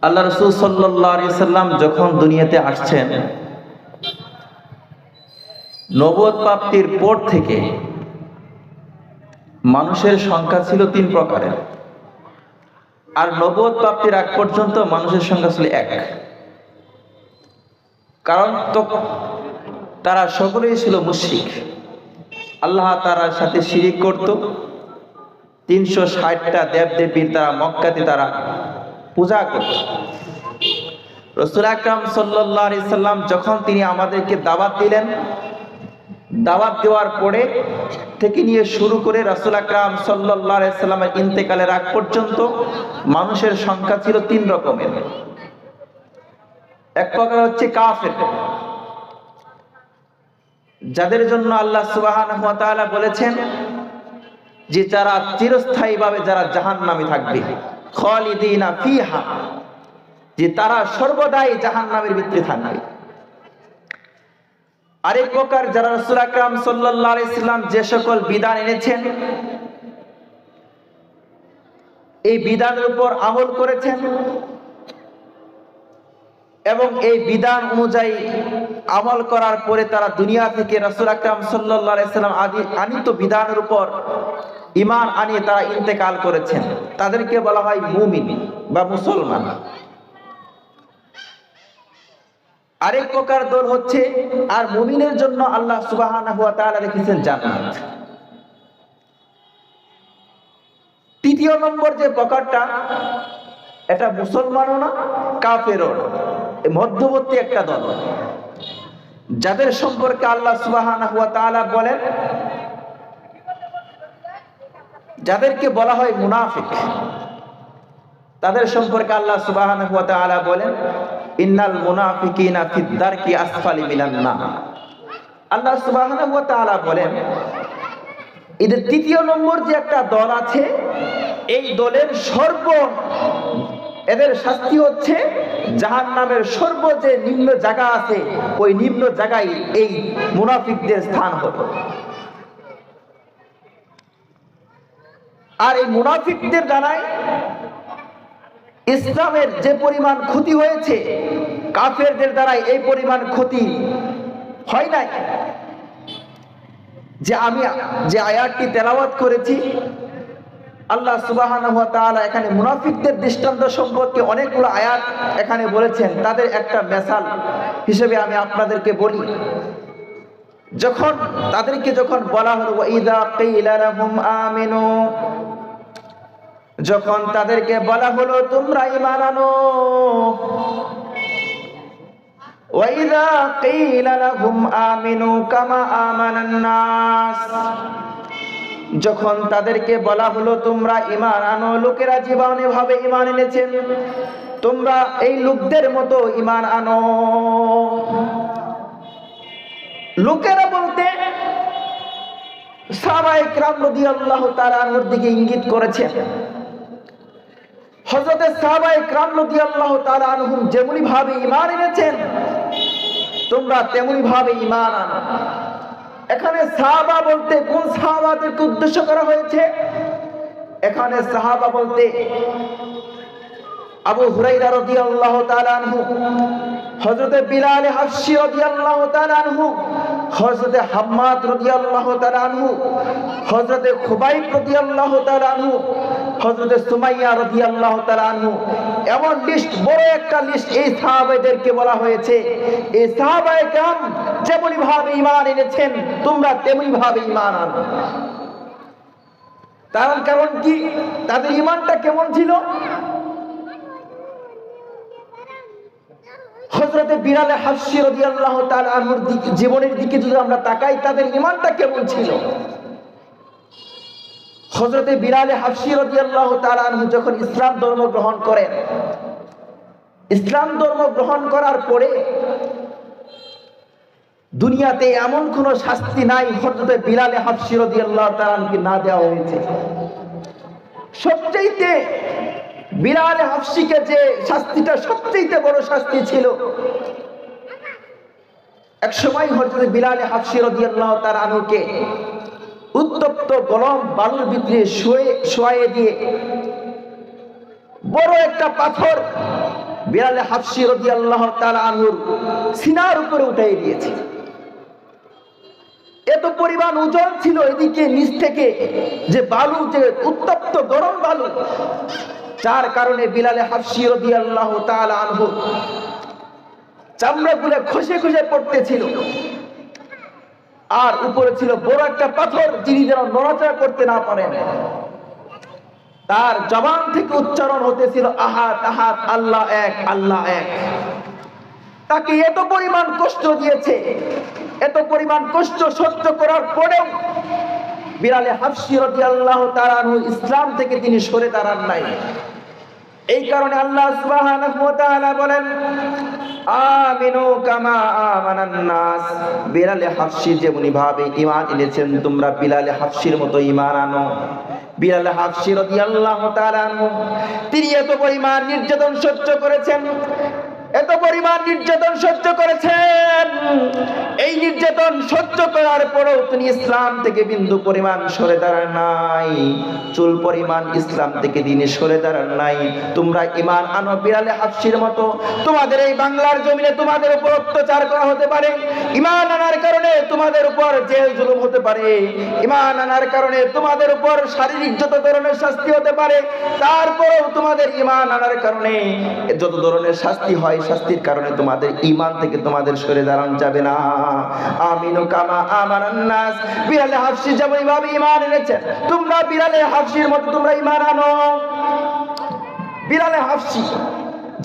আল্লাহ রাসূল সাল্লাল্লাহু আলাইহি সাল্লাম যখন দুনিয়াতে আসছেন, নবুয়ত প্রাপ্তির পর থেকে মানুষের সংখ্যা ছিল 3 প্রকারের, আর নবুয়ত প্রাপ্তির আগ পর্যন্ত মানুষের সংখ্যা ছিল 1। কারণ তো তারা সকলেই ছিল মুশরিক, আল্লাহ তাআলার সাথে শিরিক করত। 360টা দেবদেবীর তারা মক্কাতে তারা পূজা করত। রাসূল আকরাম সাল্লাল্লাহু আলাইহি সাল্লাম যখন তিনি আমাদেরকে দাওয়াত দিলেন, দাওয়াত দেওয়ার পরে থেকে নিয়ে শুরু করে রাসূল আকরাম সাল্লাল্লাহু আলাইহি সাল্লামের ইন্তেকালের আগ পর্যন্ত মানুষের সংখ্যা ছিল 3 রকমের। এক প্রকার হচ্ছে কাফের, যাদের জন্য আল্লাহ সুবহানাহু ওয়া তাআলা বলেছেন যে যারা চিরস্থায়ীভাবে যারা জাহান্নামে থাকবে, খালিদিনা ফিহা, যে তারা সর্বদাই জাহান্নামের ভিতরে থাকবে। আরেক প্রকার যারা রাসূল আকরাম সাল্লাল্লাহু আলাইহি সাল্লাম যে সকল বিধান এনেছেন এই বিধানের উপর আমল করেছেন এবং এই বিধান অনুযায়ী আমল করার পরে তারা দুনিয়া থেকে রাসূল আকরাম সাল্লাল্লাহু আলাইহি সাল্লাম আনিত বিধানের উপর ঈমান আনিয়ে তারা ইন্তেকাল করেছেন, তাদেরকে বলা হয় মুমিন বা মুসলমান। আরেক প্রকার দল হচ্ছে, আর মুমিনের জন্য আল্লাহ সুবহানাহু ওয়া তাআলা রেখেছেন জান্নাত। তৃতীয় নম্বর যে প্রকারটা, এটা মুসলমানও না কাফেরও না, মধ্যবর্তী একটা দল, যাদের সম্পর্কে আল্লাহ সুবহানাহু ওয়া তাআলা বলেন, যাদেরকে বলা হয় মুনাফিক, তাদের সম্পর্কে আল্লাহ সুবহানাহু ওয়া তাআলা বলেন ইন্নাল মুনাফিকিনা ফিদ দারকি আসফালি মিনান নার। আল্লাহ সুবহানাহু ওয়া তাআলা বলেন এদের তৃতীয় নম্বর যে একটা দল আছে, এই দলের এদের শাস্তি হচ্ছে জাহান্নামের যে নিম্ন জায়গা আছে, ওই নিম্ন জায়গায় এই মুনাফিকদের স্থান হবে। আর এই মুনাফিকদের দ্বারাই ইসলামের যে পরিমাণ ক্ষতি হয়েছে, কাফেরদের দ্বারাই এই পরিমাণ ক্ষতি হয় নাই। যে আমি যে আয়াতটি তেলাওয়াত করেছি, আল্লাহ সুবহানাহু ওয়া তাআলা এখানে মুনাফিকদের দৃষ্টান্ত সম্পর্কে অনেকগুলো আয়াত এখানে বলেছেন। তাদের একটা মেসাল হিসেবে আমি আপনাদেরকে বলি, তাদেরকে যখন বলা হলো ওয়াইদা কিলা লাহুম আমিনু, যখন তাদেরকে বলা হলো তোমরা ঈমান আনো, ওয়াইদা কিলা লাহুম আমিনু কামা আমানান নাস, যখন তাদেরকে বলা হলো তোমরা ঈমান আনো, লোকেরা জীবনে ভাবে ঈমান এনেছেন, তোমরা এই লোকদের মতো ঈমান আনো। লোকেরা বলতে সাহাবায়ে কেরাম রাদিয়াল্লাহু তাআলা আনহুর দিকে ইঙ্গিত করেছেন। হযরত সাহাবায়ে কেরাম রাদিয়াল্লাহু তাআলা আনহুম যেমনি ভাবে ঈমান এনেছেন, তোমরা তেমনি ভাবে ঈমান আনো। এখানে সাহাবা বলতে কোন সাহাবাদেরকে উদ্দেশ্য করা হয়েছে? এখানে সাহাবা বলতে আবু হুরায়রা রাদিয়াল্লাহু তাআলা আনহু, হযরত বিলাল হাবশী রাদিয়াল্লাহু তাআলা আনহু, হযরত হাম্মাদ রাদিয়াল্লাহু তাআলা আনহু, হযরত খুবাইব রাদিয়াল্লাহু তাআলা আনহু, হযরত সুমাইয়া রাদিয়াল্লাহু তাআলা আনহু, এমন লিস্ট, বড় একটা লিস্ট এই সাহাবাদেরকে বলা হয়েছে। এই সাহাবায়ে কেরাম যেমনি ভাবে ঈমান এনেছেন, তোমরা তেমনি ভাবে ঈমান আনো। তার কারণ কি? তাদের ঈমানটা কেমন ছিল? হযরত বিলাল হাবশী রাদিয়াল্লাহু তাআলা আনহুর জীবনের দিকে যদি আমরা তাকাই, তাদের ঈমানটা কেমন ছিল? হযরত বিলাল হাবশী রাদিয়াল্লাহু তাআলা আনহু যখন ইসলাম ধর্ম গ্রহণ করেন, ইসলাম ধর্ম গ্রহণ করার পরে দুনিয়াতে এমন কোন শাস্তি নাই হযরত বিলাল হাবশী রাদিয়াল্লাহু তাআলা আনহুকে না দেওয়া হয়েছে। সবচেয়ে বিলাল হাবশীকে যে শাস্তিটা সবচেয়ে বড় শাস্তি ছিল, এক সময় হযরত বিলাল হাবশী রাদিয়াল্লাহু তাআলা আনহুকে উত্তপ্ত গরম বালুর ভিতরে শোয়াইয়ে দিয়ে বড় একটা পাথর বিলাল হাবশী রাদিয়াল্লাহু তাআলা আনহুর সিনার উপরে উঠাই দিয়েছে। এত পরিমাণ ওজন ছিল এদিকে নিচ থেকে যে বালু, যে উত্তপ্ত গরম বালু, যার কারণে বিলাল হাবশী রাদিয়াল্লাহু তাআলা আনহু চামড়াগুলো খসে খসে পড়তেছিল। আর উপরে ছিল বড় একটা পাথর, যিনি যেন নড়াচড়া করতে না পারেন। তার জবান থেকে উচ্চারণ হতেছিল আহাদ আহাদ, আল্লাহ এক, আল্লাহ এক। তাকে এত পরিমাণ কষ্ট দিয়েছে, এত পরিমাণ কষ্ট সহ্য করার পরেও বিলাল হাবশী রাদিয়াল্লাহু তাআলা আনহু ইসলাম থেকে তিনি সরে দাঁড়ান নাই। এই কারণে আল্লাহ সুবহানাহু ওয়া তাআলা বলেন, আমিনু কামা আমানান নাস। বিলাল হাবশী যেমনি ভাবে ঈমান এনেছেন, তোমরা বিলাল হাবশীর মতো ঈমান আনো। বিলাল হাবশী রাদিয়াল্লাহু তাআলা আনহু তিনি এত পরিমাণ নির্যাতন সহ্য করেছেন, এত পরিমাণ নির্যাতন সহ্য করেছেন। এই নির্যাতন সহ্য করার পরেও তিনি ইসলাম থেকে বিন্দু পরিমাণ সরে দাঁড়ান নাই, চুল পরিমাণ ইসলাম থেকে তিনি সরে দাঁড়ান নাই। তোমরা ঈমান আনো বিলাল হাবশীর মতো। তোমাদের এই বাংলার জমিনে তোমাদের উপর অত্যাচার করা হতে পারে, ঈমান আনার কারণে তোমাদের উপর জেল জুলুম হতে পারে, ঈমান আনার কারণে তোমাদের উপর শারীরিক যত ধরনের শাস্তি হতে পারে, তারপরেও তোমাদের ঈমান আনার কারণে যত ধরনের শাস্তি হয়, শাস্তির কারণে তোমাদের ঈমান থেকে তোমাদের সরে দাঁড়ানো যাবে না। আমিনু কামা আমানান নাস। বিলাল হাবশী যেমন ভাবে ঈমান এনেছেন, তোমরা বিলাল হাবশীর মতো তোমরা ঈমান আনো। বিলাল হাবশী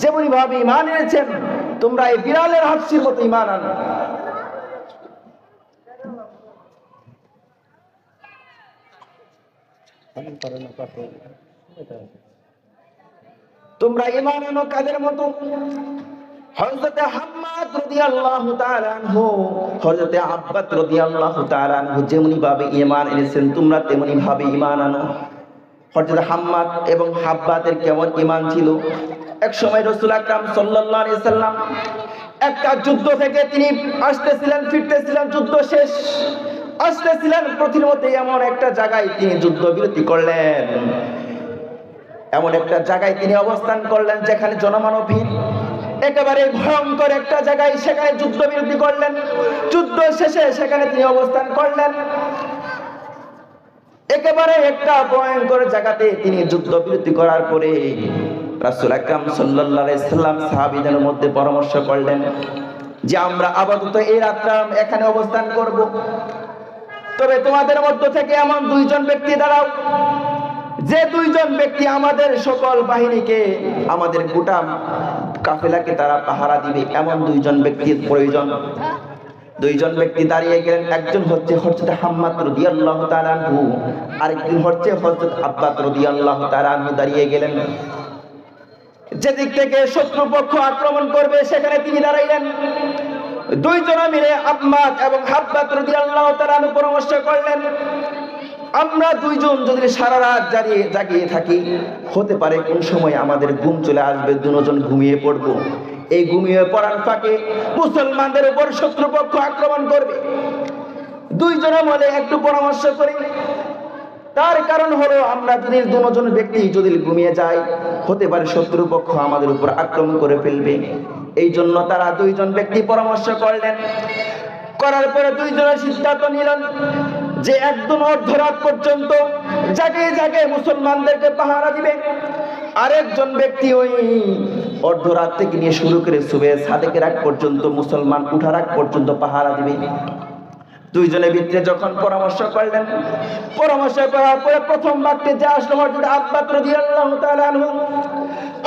যেমন ভাবে ঈমান এনেছেন, তোমরা এই বিলাল হাবশীর মতো ঈমান আনো। তোমরা ঈমান আনো কাদের মতো? হযরত হাম্মাদ রাদিয়াল্লাহু তাআলা আনহু, হযরত আব্বাস রাদিয়াল্লাহু তাআলা আনহু যেমনি ভাবে ঈমান এনেছেন, তোমরা তেমনি ভাবে ঈমান আনো। হযরত হাম্মাদ এবং হাব্বাতের কেমন ঈমান ছিল? এক সময় রাসূল আকরাম সাল্লাল্লাহু আলাইহি সাল্লাম একটা যুদ্ধ থেকে তিনি আসতেছিলেন, ফিরতেছিলেন, যুদ্ধ শেষ, আসতেছিলেন, প্রতিমধ্যে এমন একটা জায়গায় তিনি যুদ্ধ বিরতি করলেন। এমন একটা জায়গায় তিনি অবস্থান করলেন যেখানে জনমানবহীন, একেবারে ভয়ঙ্কর একটা জায়গায়, সেখানে যুদ্ধ বিরতি করলেন। যুদ্ধ শেষে সেখানে তিনি অবস্থান করলেন, একেবারে একটা ভয়ঙ্কর জায়গাতে তিনি যুদ্ধ বিরতি করার পরে রাসূল আকরাম সাল্লাল্লাহু আলাইহি সাল্লাম সাহাবীদের মধ্যে পরামর্শ করলেন যে আমরা আপাতত এই রাতটা এখানে অবস্থান করব, তবে তোমাদের মধ্য থেকে এমন দুইজন ব্যক্তি দাঁড়াও, যে দুইজন ব্যক্তি আমাদের সকল বাহিনীকে, আমাদের গোটা কাফেলাকে তারা পাহারা দিবে, এমন দুইজন ব্যক্তির প্রয়োজন। দুইজন ব্যক্তি দাঁড়িয়ে গেলেন। একজন হচ্ছে হযরত হাম্মাদ রাদিয়াল্লাহু তাআলা আনহু, আরেকজন হচ্ছে হযরত আব্বাস রাদিয়াল্লাহু তাআলা আনহু দাঁড়িয়ে গেলেন। যেদিক থেকে শত্রুপক্ষ আক্রমণ করবে সেখানে তিনি দাঁড়াইলেন। দুইজনে মিলে আম্মাদ এবং হাব্বাস রাদিয়াল্লাহু তাআলা আনহু পরামর্শ করলেন, আমরা দুইজন যদি সারা রাত জাগিয়ে থাকি, হতে পারে কোন সময় আমাদের ঘুম চলে আসবে, দুজন ঘুমিয়ে পড়ব। এই ঘুমিয়ে পড়ার ফাঁকে মুসলমানদের উপর শত্রুপক্ষ আক্রমণ করবে। দুইজনে মিলে একটু পরামর্শ করি। তার কারণ হলো আমরা যদি দুজন ব্যক্তি যদি ঘুমিয়ে যাই, হতে পারে শত্রুপক্ষ আমাদের উপর আক্রমণ করে ফেলবে। এই জন্য তারা দুইজন ব্যক্তি পরামর্শ করলেন। করার পরে দুইজনের সিদ্ধান্ত নিলেন যে একজন অর্ধরাত পর্যন্ত জাগে জাগে মুসলমানদেরকে পাহারা দিবে, আরেকজন ব্যক্তি ওই অর্ধরাত থেকে নিয়ে শুরু করে সুবহে সাদেকের আগ পর্যন্ত, মুসলমান উঠার আগ পর্যন্ত পাহারা দিবে। দুইজনের ভিতরে যখন পরামর্শ করলেন, পরামর্শ করার পরে প্রথম বাক্যে যে আসলো হযরত আব্বাস রাদিয়াল্লাহু তাআলা আনহু,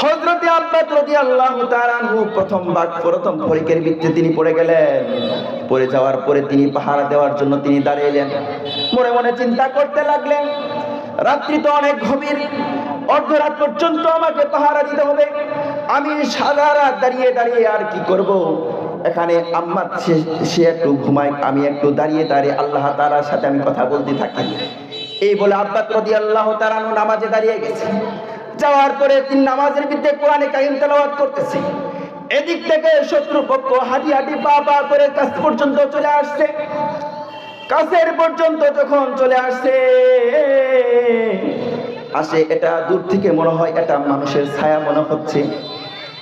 হযরত আব্বাস রাদিয়াল্লাহু তাআলা আনহু প্রথম ফরিকের ভিতরে তিনি পড়ে গেলেন। পড়ে যাওয়ার পরে তিনি পাহারা দেওয়ার জন্য তিনি দাঁড়িয়েলেন। মনে মনে চিন্তা করতে লাগলেন, রাত্রি তো অনেক গভীর, অর্ধরাত পর্যন্ত আমাকে পাহারা দিতে হবে, আমি সারা রাত দাঁড়িয়ে দাঁড়িয়ে আর কি করব? এখানে আম্মাদ সে একটু ঘুমায়, আমি একটু দাঁড়িয়ে দাঁড়িয়ে আল্লাহ তাআলার সাথে আমি কথা বলতে থাকি। এই বলে আব্বাস রাদিয়াল্লাহু তাআলা নামাজে দাঁড়িয়ে গেছে। যাওয়ার পরে তিনি নামাজের ভিতরে কোরআনে কারীম তেলাওয়াত করতেছে। এদিক থেকে শত্রুপক্ষ হাঁটি হাঁটি পা পা করে কাছ পর্যন্ত চলে আসছে। কাছের পর্যন্ত যখন চলে আসছে, এটা দূর থেকে মনে হয় এটা মানুষের ছায়া মনে হচ্ছে।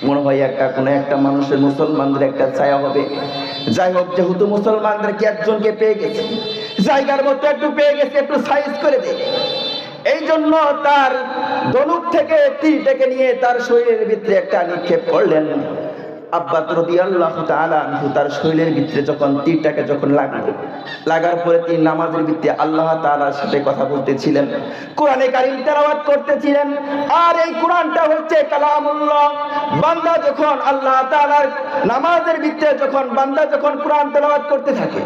মনে হয় কোনো একটা মানুষের মুসলমানদের একটা ছায়া হবে। যাই হোক, যেহেতু মুসলমানদেরকে একজনকে পেয়ে গেছে, জায়গার মতো একটু পেয়ে গেছে, একটু সাইজ করে দেয়। এই জন্য তার ধনুক থেকে তীরটাকে নিয়ে তার শরীরের ভিতরে একটা নিক্ষেপ করলেন। আব্বাস রাদিয়াল্লাহু তাআলা আনহু তার শরীরের ভিতরে যখন তীরটাকে লাগলো, লাগার পরে তিনি নামাজের ভিতরে আল্লাহ তাআলার সাথে কথা বলতেছিলেন, কোরআনে কারীম তেলাওয়াত করতেছিলেন। আর এই কোরআনটা হচ্ছে কালামুল্লাহ। বান্দা যখন আল্লাহ তাআলার নামাজের ভিতরে বান্দা যখন কোরআন তেলাওয়াত করতে থাকে,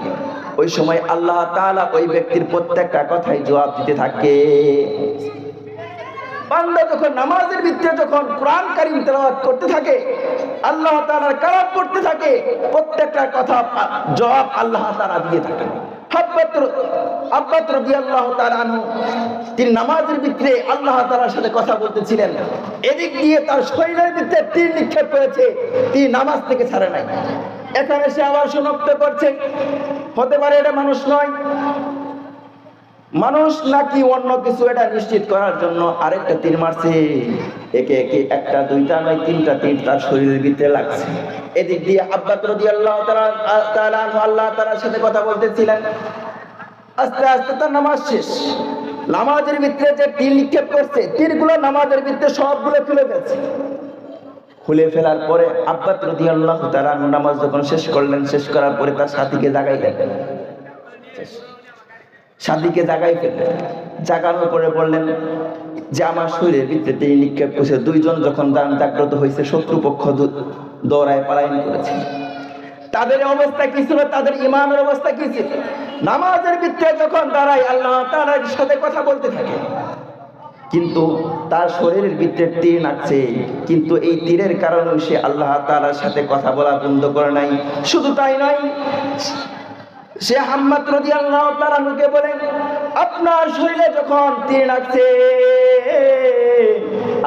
ওই সময় আল্লাহ তাআলা ওই ব্যক্তির প্রত্যেকটা কথাই জবাব দিতে থাকে। বান্দা যখন নামাজের ভিতরে কোরআন কারীম তেলাওয়াত করতে থাকে, আল্লাহ তাআলার কালাম পড়তে থাকে, প্রত্যেকটা কথা জবাব আল্লাহ তাআলা দিয়ে থাকে। আব্বাস রাদিয়াল্লাহু তাআলা আনহু তিনি নামাজের ভিতরে আল্লাহ তাআলার সাথে কথা বলতেছিলেন, এদিক দিয়ে তার শরীরের ভিতরে তীর নিক্ষেপ করেছে, তিনি নামাজ থেকে ছাড়ে নাই। এখানে সে আবার শনাক্ত করছে, হতে পারে এটা মানুষ নয়, মানুষ নাকি অন্য কিছু, এটা নিশ্চিত করার জন্য আরেকটা তীর মারছে। একে একে একটা দুইটা নয়, তিনটা তীর তার শরীরের ভিতরে লাগছে। এদিক দিয়ে আব্বাস রাদিয়াল্লাহু তাআলা আল্লাহ তাআলার সাথে কথা বলতেছিলেন। আস্তে আস্তে তার নামাজ শেষ। নামাজের ভিতরে যে তীর নিক্ষেপ করছে, তীরগুলো নামাজের ভিতরে সবগুলো খুলে ফেলছে। খুলে ফেলার পরে আব্বাস রাদিয়াল্লাহু তাআলা নামাজ যখন শেষ করলেন, শেষ করার পরে তার সাথীকে জাগাইলেন। সাথীকে জাগাই ফেললেন। জাগানোর পরে বললেন যে আমার শরীরের ভিতরে তিনি নিক্ষেপ করেছে। দুইজন যখন জাগ্রত হয়েছে, শত্রুপক্ষ দৌড়ায় পলায়ন করেছে। তাদের অবস্থা কি ছিল? তাদের ঈমানের অবস্থা কি ছিল? নামাজের ভিতরে যখন দাঁড়ায় আল্লাহ তাআলার সাথে কথা বলতে থাকে, কিন্তু তার শরীরের ভিতরে তীর লাগছে, কিন্তু এই তীরের কারণে সে আল্লাহ তাআলার সাথে কথা বলা বন্ধ করে নাই। শুধু তাই নয়, সে হাম্মাদ রাদিয়াল্লাহু তাআলা আনহুকে বলেন, আপনার শরীরে যখন তীর লাগছে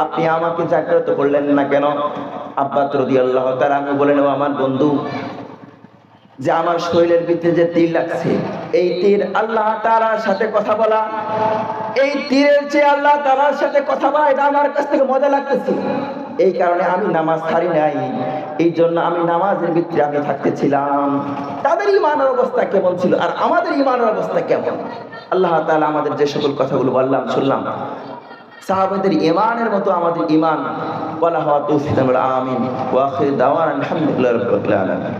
আপনি আমাকে জাগ্রত করলেন না কেন? আব্বাস রাদিয়াল্লাহু তাআলা আনহু বলেন, ও আমার বন্ধু, যে আমার শরীরের ভিতরে যে তীর লাগছে, এই তীর আল্লাহ তাআলার সাথে কথা বলা, এই তীরের চেয়ে আল্লাহ তাআলার সাথে কথা বলা এটা আমার কাছ থেকে মজা লাগতেছে। এই কারণে আমি নামাজ ছাড়ি নাই, এই জন্য আমি নামাজের ভিতরে আমি থাকতেছিলাম। তাদের ঈমানের অবস্থা কেমন ছিল আর আমাদের ঈমানের অবস্থা কেমন? আল্লাহ তাআলা আমাদের যে সকল কথাগুলো বললাম শুনলাম, সাহাবাদের ঈমানের মতো আমাদের ঈমান বলা হওয়া তৌফিক। আমিন। ওয়া আখির দাওয়ানা আলহামদুলিল্লাহি রাব্বিল আলামিন।